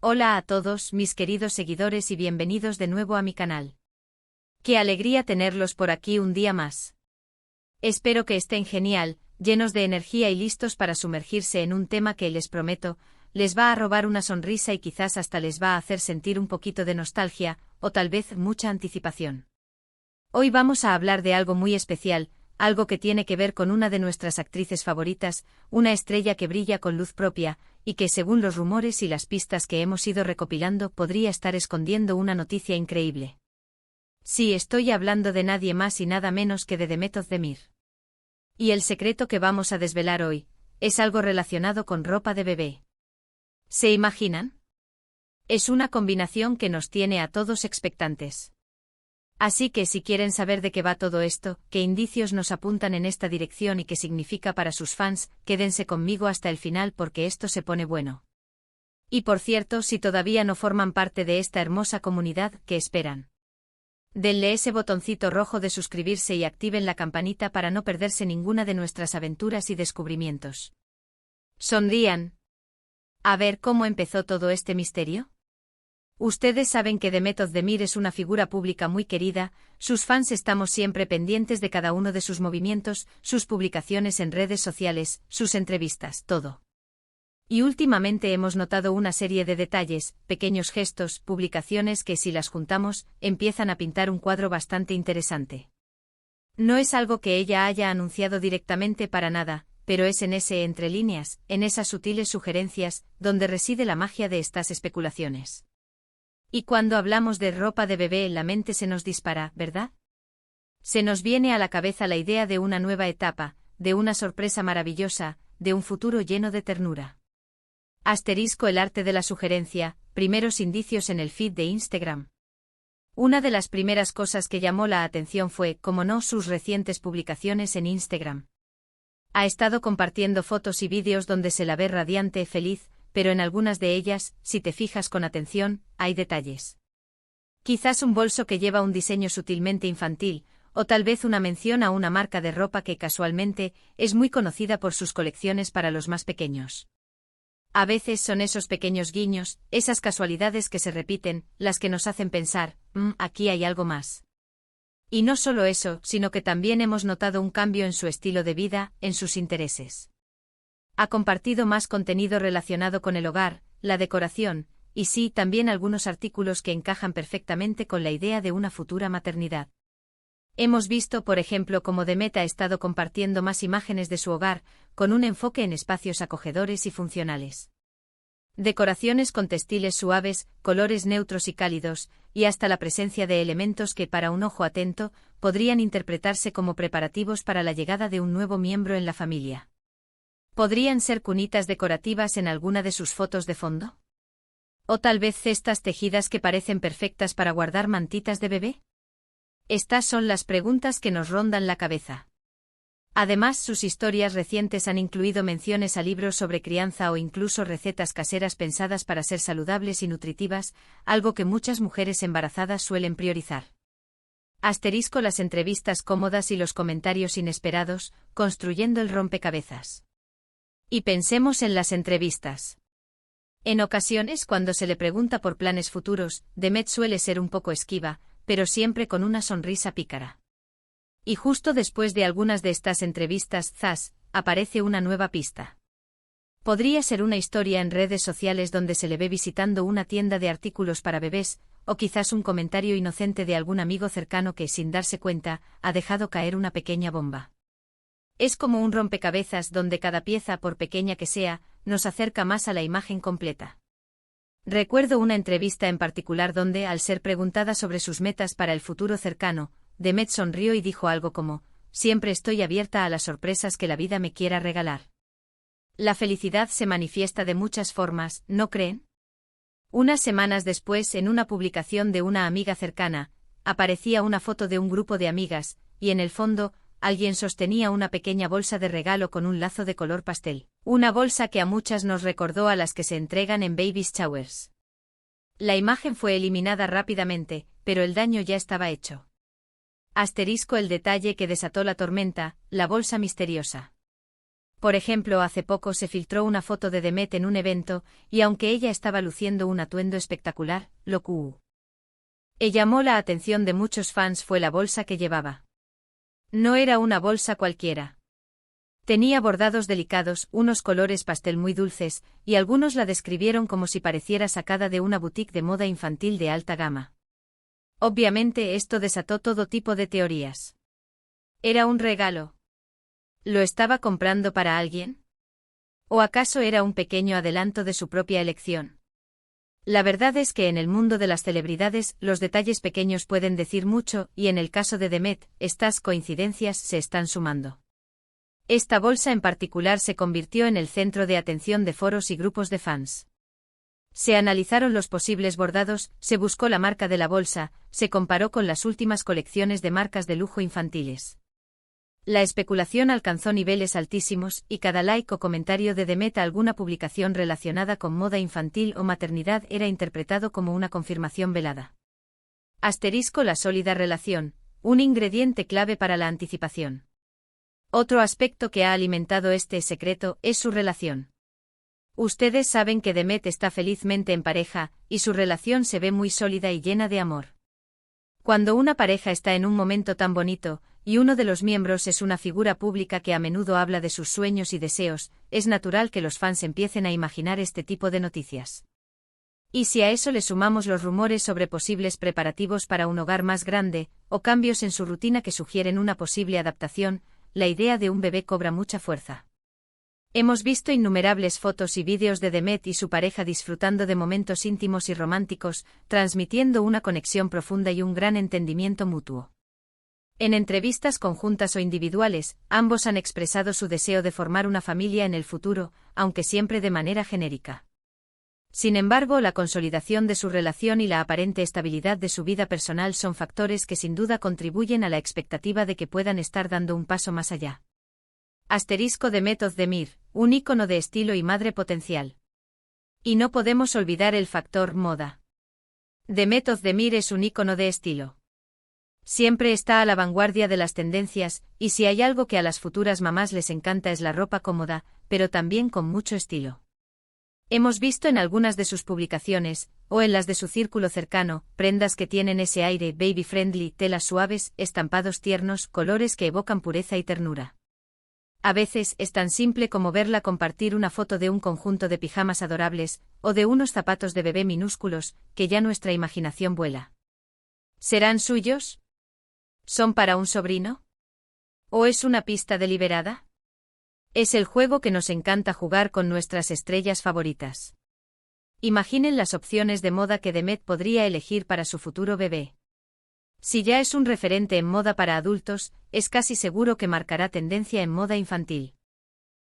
Hola a todos mis queridos seguidores y bienvenidos de nuevo a mi canal. Qué alegría tenerlos por aquí un día más. Espero que estén genial, llenos de energía y listos para sumergirse en un tema que les prometo, les va a robar una sonrisa y quizás hasta les va a hacer sentir un poquito de nostalgia, o tal vez mucha anticipación. Hoy vamos a hablar de algo muy especial, algo que tiene que ver con una de nuestras actrices favoritas, una estrella que brilla con luz propia, y que según los rumores y las pistas que hemos ido recopilando podría estar escondiendo una noticia increíble. Sí, estoy hablando de nadie más y nada menos que de Demet Özdemir. Y el secreto que vamos a desvelar hoy, es algo relacionado con ropa de bebé. ¿Se imaginan? Es una combinación que nos tiene a todos expectantes. Así que si quieren saber de qué va todo esto, qué indicios nos apuntan en esta dirección y qué significa para sus fans, quédense conmigo hasta el final porque esto se pone bueno. Y por cierto, si todavía no forman parte de esta hermosa comunidad, ¿qué esperan? Denle ese botoncito rojo de suscribirse y activen la campanita para no perderse ninguna de nuestras aventuras y descubrimientos. Sonrían. A ver cómo empezó todo este misterio. Ustedes saben que Demet Özdemir es una figura pública muy querida, sus fans estamos siempre pendientes de cada uno de sus movimientos, sus publicaciones en redes sociales, sus entrevistas, todo. Y últimamente hemos notado una serie de detalles, pequeños gestos, publicaciones que si las juntamos, empiezan a pintar un cuadro bastante interesante. No es algo que ella haya anunciado directamente para nada, pero es en ese entre líneas, en esas sutiles sugerencias, donde reside la magia de estas especulaciones. Y cuando hablamos de ropa de bebé la mente se nos dispara, ¿verdad? Se nos viene a la cabeza la idea de una nueva etapa, de una sorpresa maravillosa, de un futuro lleno de ternura. Asterisco el arte de la sugerencia, primeros indicios en el feed de Instagram. Una de las primeras cosas que llamó la atención fue, como no, sus recientes publicaciones en Instagram. Ha estado compartiendo fotos y vídeos donde se la ve radiante, feliz, pero en algunas de ellas, si te fijas con atención, hay detalles. Quizás un bolso que lleva un diseño sutilmente infantil, o tal vez una mención a una marca de ropa que casualmente es muy conocida por sus colecciones para los más pequeños. A veces son esos pequeños guiños, esas casualidades que se repiten, las que nos hacen pensar, aquí hay algo más. Y no solo eso, sino que también hemos notado un cambio en su estilo de vida, en sus intereses. Ha compartido más contenido relacionado con el hogar, la decoración, y sí, también algunos artículos que encajan perfectamente con la idea de una futura maternidad. Hemos visto, por ejemplo, cómo Demet ha estado compartiendo más imágenes de su hogar, con un enfoque en espacios acogedores y funcionales. Decoraciones con textiles suaves, colores neutros y cálidos, y hasta la presencia de elementos que, para un ojo atento, podrían interpretarse como preparativos para la llegada de un nuevo miembro en la familia. ¿Podrían ser cunitas decorativas en alguna de sus fotos de fondo? ¿O tal vez cestas tejidas que parecen perfectas para guardar mantitas de bebé? Estas son las preguntas que nos rondan la cabeza. Además, sus historias recientes han incluido menciones a libros sobre crianza o incluso recetas caseras pensadas para ser saludables y nutritivas, algo que muchas mujeres embarazadas suelen priorizar. Asterisco las entrevistas cómodas y los comentarios inesperados, construyendo el rompecabezas. Y pensemos en las entrevistas. En ocasiones, cuando se le pregunta por planes futuros, Demet suele ser un poco esquiva, pero siempre con una sonrisa pícara. Y justo después de algunas de estas entrevistas, ¡zas!, aparece una nueva pista. Podría ser una historia en redes sociales donde se le ve visitando una tienda de artículos para bebés, o quizás un comentario inocente de algún amigo cercano que, sin darse cuenta, ha dejado caer una pequeña bomba. Es como un rompecabezas donde cada pieza, por pequeña que sea, nos acerca más a la imagen completa. Recuerdo una entrevista en particular donde, al ser preguntada sobre sus metas para el futuro cercano, Demet sonrió y dijo algo como, «Siempre estoy abierta a las sorpresas que la vida me quiera regalar». La felicidad se manifiesta de muchas formas, ¿no creen? Unas semanas después, en una publicación de una amiga cercana, aparecía una foto de un grupo de amigas, y en el fondo, alguien sostenía una pequeña bolsa de regalo con un lazo de color pastel. Una bolsa que a muchas nos recordó a las que se entregan en baby showers. La imagen fue eliminada rápidamente, pero el daño ya estaba hecho. Asterisco el detalle que desató la tormenta, la bolsa misteriosa. Por ejemplo, hace poco se filtró una foto de Demet en un evento, y aunque ella estaba luciendo un atuendo espectacular, lo que llamó la atención de muchos fans fue la bolsa que llevaba. No era una bolsa cualquiera. Tenía bordados delicados, unos colores pastel muy dulces, y algunos la describieron como si pareciera sacada de una boutique de moda infantil de alta gama. Obviamente esto desató todo tipo de teorías. ¿Era un regalo? ¿Lo estaba comprando para alguien? ¿O acaso era un pequeño adelanto de su propia elección? La verdad es que en el mundo de las celebridades los detalles pequeños pueden decir mucho, y en el caso de Demet, estas coincidencias se están sumando. Esta bolsa en particular se convirtió en el centro de atención de foros y grupos de fans. Se analizaron los posibles bordados, se buscó la marca de la bolsa, se comparó con las últimas colecciones de marcas de lujo infantiles. La especulación alcanzó niveles altísimos, y cada like o comentario de Demet a alguna publicación relacionada con moda infantil o maternidad era interpretado como una confirmación velada. Asterisco la sólida relación, un ingrediente clave para la anticipación. Otro aspecto que ha alimentado este secreto es su relación. Ustedes saben que Demet está felizmente en pareja, y su relación se ve muy sólida y llena de amor. Cuando una pareja está en un momento tan bonito, y uno de los miembros es una figura pública que a menudo habla de sus sueños y deseos, es natural que los fans empiecen a imaginar este tipo de noticias. Y si a eso le sumamos los rumores sobre posibles preparativos para un hogar más grande, o cambios en su rutina que sugieren una posible adaptación, la idea de un bebé cobra mucha fuerza. Hemos visto innumerables fotos y vídeos de Demet y su pareja disfrutando de momentos íntimos y románticos, transmitiendo una conexión profunda y un gran entendimiento mutuo. En entrevistas conjuntas o individuales, ambos han expresado su deseo de formar una familia en el futuro, aunque siempre de manera genérica. Sin embargo, la consolidación de su relación y la aparente estabilidad de su vida personal son factores que sin duda contribuyen a la expectativa de que puedan estar dando un paso más allá. Asterisco Demet Özdemir, un ícono de estilo y madre potencial. Y no podemos olvidar el factor moda. Demet Özdemir es un ícono de estilo. Siempre está a la vanguardia de las tendencias, y si hay algo que a las futuras mamás les encanta es la ropa cómoda, pero también con mucho estilo. Hemos visto en algunas de sus publicaciones, o en las de su círculo cercano, prendas que tienen ese aire baby-friendly, telas suaves, estampados tiernos, colores que evocan pureza y ternura. A veces es tan simple como verla compartir una foto de un conjunto de pijamas adorables, o de unos zapatos de bebé minúsculos, que ya nuestra imaginación vuela. ¿Serán suyos? ¿Son para un sobrino? ¿O es una pista deliberada? Es el juego que nos encanta jugar con nuestras estrellas favoritas. Imaginen las opciones de moda que Demet podría elegir para su futuro bebé. Si ya es un referente en moda para adultos, es casi seguro que marcará tendencia en moda infantil.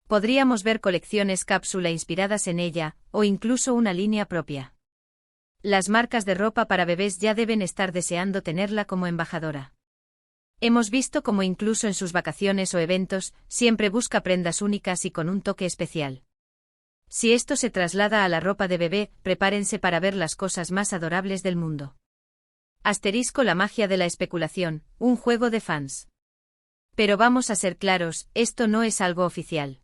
Podríamos ver colecciones cápsula inspiradas en ella, o incluso una línea propia. Las marcas de ropa para bebés ya deben estar deseando tenerla como embajadora. Hemos visto cómo incluso en sus vacaciones o eventos, siempre busca prendas únicas y con un toque especial. Si esto se traslada a la ropa de bebé, prepárense para ver las cosas más adorables del mundo. Asterisco la magia de la especulación, un juego de fans. Pero vamos a ser claros, esto no es algo oficial.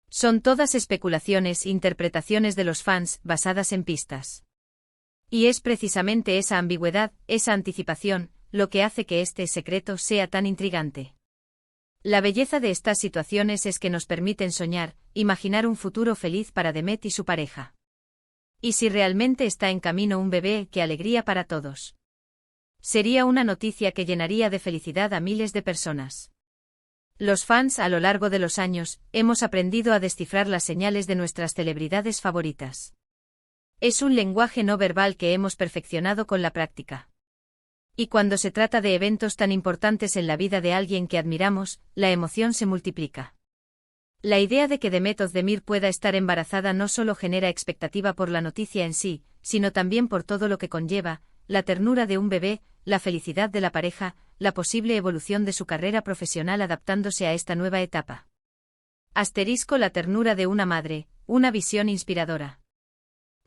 Son todas especulaciones, interpretaciones de los fans, basadas en pistas. Y es precisamente esa ambigüedad, esa anticipación, lo que hace que este secreto sea tan intrigante. La belleza de estas situaciones es que nos permiten soñar, imaginar un futuro feliz para Demet y su pareja. ¿Y si realmente está en camino un bebé, qué alegría para todos? Sería una noticia que llenaría de felicidad a miles de personas. Los fans a lo largo de los años, hemos aprendido a descifrar las señales de nuestras celebridades favoritas. Es un lenguaje no verbal que hemos perfeccionado con la práctica. Y cuando se trata de eventos tan importantes en la vida de alguien que admiramos, la emoción se multiplica. La idea de que Demet Özdemir pueda estar embarazada no solo genera expectativa por la noticia en sí, sino también por todo lo que conlleva, la ternura de un bebé, la felicidad de la pareja, la posible evolución de su carrera profesional adaptándose a esta nueva etapa. Asterisco la ternura de una madre, una visión inspiradora.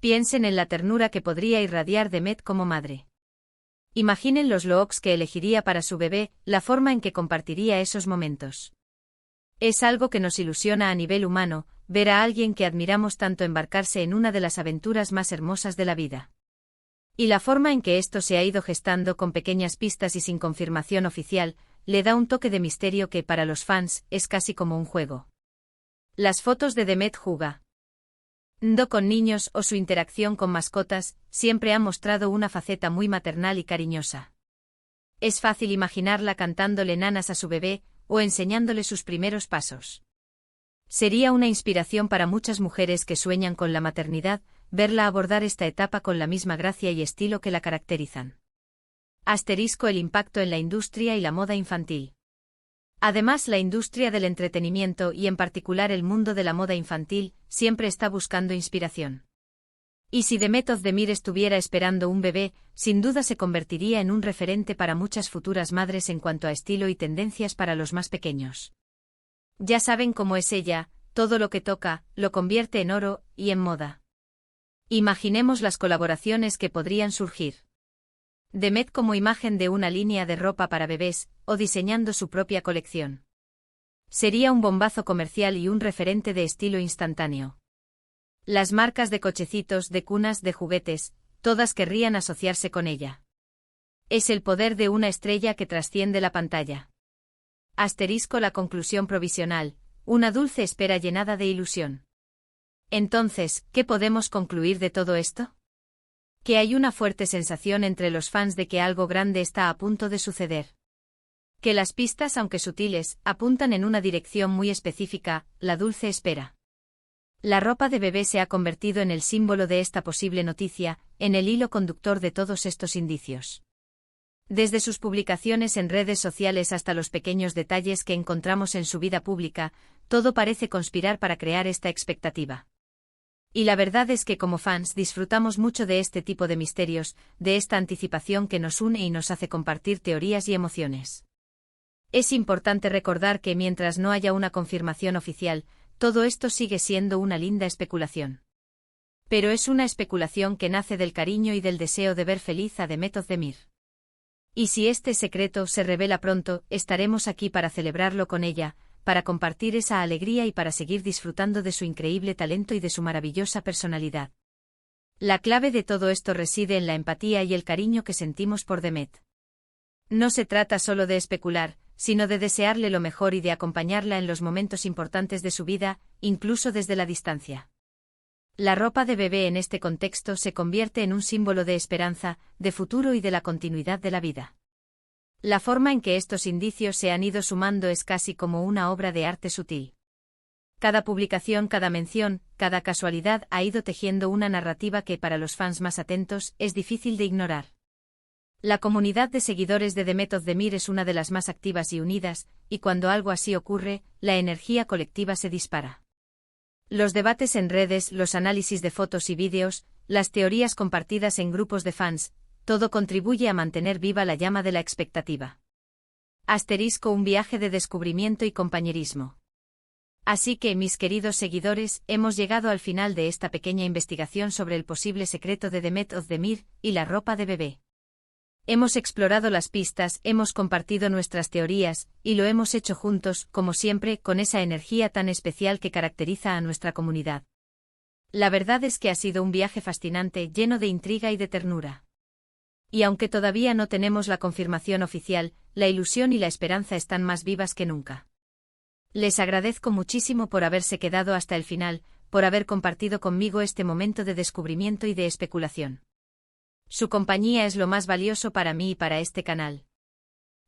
Piensen en la ternura que podría irradiar Demet como madre. Imaginen los looks que elegiría para su bebé, la forma en que compartiría esos momentos. Es algo que nos ilusiona a nivel humano, ver a alguien que admiramos tanto embarcarse en una de las aventuras más hermosas de la vida. Y la forma en que esto se ha ido gestando con pequeñas pistas y sin confirmación oficial, le da un toque de misterio que para los fans es casi como un juego. Las fotos de Demet jugando con niños o su interacción con mascotas siempre han mostrado una faceta muy maternal y cariñosa. Es fácil imaginarla cantándole nanas a su bebé o enseñándole sus primeros pasos. Sería una inspiración para muchas mujeres que sueñan con la maternidad, verla abordar esta etapa con la misma gracia y estilo que la caracterizan. El impacto en la industria y la moda infantil. Además, la industria del entretenimiento y en particular el mundo de la moda infantil siempre está buscando inspiración. Y si Demet Özdemir estuviera esperando un bebé, sin duda se convertiría en un referente para muchas futuras madres en cuanto a estilo y tendencias para los más pequeños. Ya saben cómo es ella, todo lo que toca, lo convierte en oro y en moda. Imaginemos las colaboraciones que podrían surgir. Demet como imagen de una línea de ropa para bebés, o diseñando su propia colección. Sería un bombazo comercial y un referente de estilo instantáneo. Las marcas de cochecitos, de cunas, de juguetes, todas querrían asociarse con ella. Es el poder de una estrella que trasciende la pantalla. La conclusión provisional, una dulce espera llenada de ilusión. Entonces, ¿qué podemos concluir de todo esto? Que hay una fuerte sensación entre los fans de que algo grande está a punto de suceder. Que las pistas, aunque sutiles, apuntan en una dirección muy específica, la dulce espera. La ropa de bebé se ha convertido en el símbolo de esta posible noticia, en el hilo conductor de todos estos indicios. Desde sus publicaciones en redes sociales hasta los pequeños detalles que encontramos en su vida pública, todo parece conspirar para crear esta expectativa. Y la verdad es que como fans disfrutamos mucho de este tipo de misterios, de esta anticipación que nos une y nos hace compartir teorías y emociones. Es importante recordar que mientras no haya una confirmación oficial, todo esto sigue siendo una linda especulación. Pero es una especulación que nace del cariño y del deseo de ver feliz a Demet Özdemir. Y si este secreto se revela pronto, estaremos aquí para celebrarlo con ella, para compartir esa alegría y para seguir disfrutando de su increíble talento y de su maravillosa personalidad. La clave de todo esto reside en la empatía y el cariño que sentimos por Demet. No se trata solo de especular, sino de desearle lo mejor y de acompañarla en los momentos importantes de su vida, incluso desde la distancia. La ropa de bebé en este contexto se convierte en un símbolo de esperanza, de futuro y de la continuidad de la vida. La forma en que estos indicios se han ido sumando es casi como una obra de arte sutil. Cada publicación, cada mención, cada casualidad ha ido tejiendo una narrativa que para los fans más atentos es difícil de ignorar. La comunidad de seguidores de Demet Özdemir es una de las más activas y unidas, y cuando algo así ocurre, la energía colectiva se dispara. Los debates en redes, los análisis de fotos y vídeos, las teorías compartidas en grupos de fans, todo contribuye a mantener viva la llama de la expectativa. Un viaje de descubrimiento y compañerismo. Así que, mis queridos seguidores, hemos llegado al final de esta pequeña investigación sobre el posible secreto de Demet Özdemir y la ropa de bebé. Hemos explorado las pistas, hemos compartido nuestras teorías, y lo hemos hecho juntos, como siempre, con esa energía tan especial que caracteriza a nuestra comunidad. La verdad es que ha sido un viaje fascinante, lleno de intriga y de ternura. Y aunque todavía no tenemos la confirmación oficial, la ilusión y la esperanza están más vivas que nunca. Les agradezco muchísimo por haberse quedado hasta el final, por haber compartido conmigo este momento de descubrimiento y de especulación. Su compañía es lo más valioso para mí y para este canal.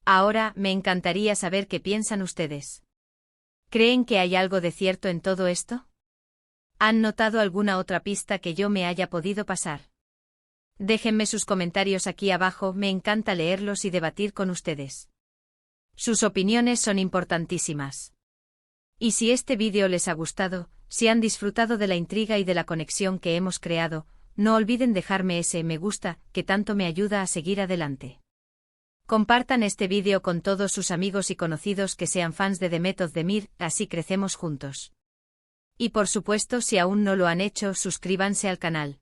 Ahora, me encantaría saber qué piensan ustedes. ¿Creen que hay algo de cierto en todo esto? ¿Han notado alguna otra pista que yo me haya podido pasar? Déjenme sus comentarios aquí abajo, me encanta leerlos y debatir con ustedes. Sus opiniones son importantísimas. Y si este vídeo les ha gustado, si han disfrutado de la intriga y de la conexión que hemos creado, no olviden dejarme ese me gusta, que tanto me ayuda a seguir adelante. Compartan este vídeo con todos sus amigos y conocidos que sean fans de Demet Özdemir, así crecemos juntos. Y por supuesto, si aún no lo han hecho, suscríbanse al canal.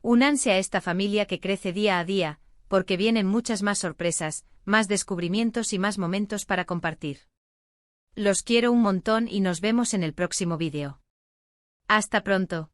Únanse a esta familia que crece día a día, porque vienen muchas más sorpresas, más descubrimientos y más momentos para compartir. los quiero un montón y nos vemos en el próximo vídeo. Hasta pronto.